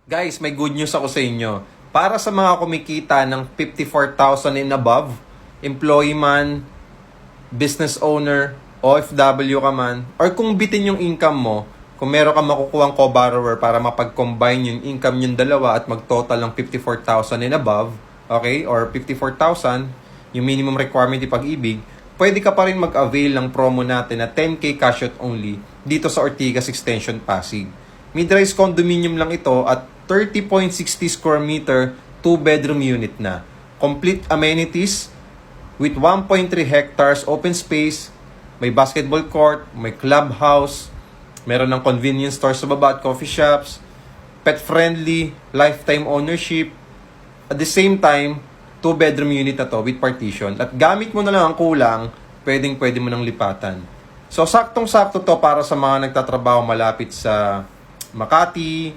Guys, may good news ako sa inyo. Para sa mga kumikita ng 54,000 and above, employee man, business owner, OFW ka man, or kung bitin yung income mo, kung meron ka makukuhang co-borrower para mapag-combine yung income yung dalawa at mag-total ng 54,000 and above, okay, or 54,000, yung minimum requirement ni Pag-ibig, pwede ka pa rin mag-avail ng promo natin na 10K cash out only dito sa Ortigas Extension Pasig. Mid-rise condominium lang ito at 30.60 square meter, 2-bedroom unit na. Complete amenities with 1.3 hectares open space, may basketball court, may clubhouse, meron ng convenience store sa baba at coffee shops, pet-friendly, lifetime ownership. At the same time, 2-bedroom unit na to with partition. At gamit mo na lang ang kulang, pwede mo nang lipatan. So, saktong-sakto to para sa mga nagtatrabaho malapit sa Makati,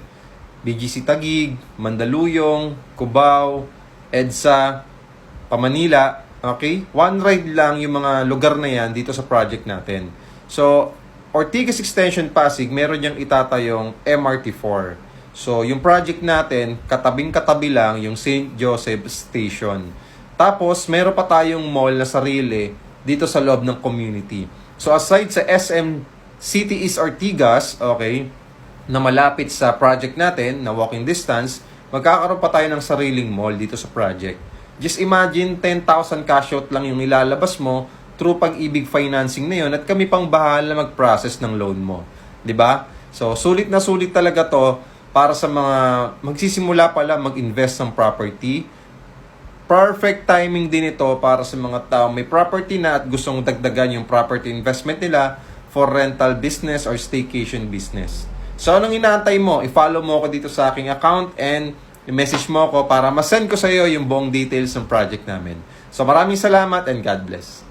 BGC Taguig, Mandaluyong, Cubao, EDSA, Pamanila. Okay? One ride lang yung mga lugar na yan dito sa project natin. So, Ortigas Extension Pasig, meron niyang itatayong MRT4. So, yung project natin, katabing-katabi lang yung St. Joseph Station. Tapos, meron pa tayong mall na sarili dito sa loob ng community. So, aside sa SM City East Ortigas, okay, na malapit sa project natin, na walking distance, magkakaroon pa tayo ng sariling mall dito sa project. Just imagine, 10,000 cash out lang yung ilalabas mo through Pag-ibig financing na yun at kami pang bahala mag-process ng loan mo. 'Di ba? So, sulit na sulit talaga to para sa mga magsisimula pala mag-invest ng property. Perfect timing din ito para sa mga tao may property na at gustong dagdagan yung property investment nila for rental business or staycation business. So, anong inaantay mo? I-follow mo ako dito sa aking account and i-message mo ako para ma-send ko sa iyo yung buong details ng project namin. So, maraming salamat and God bless.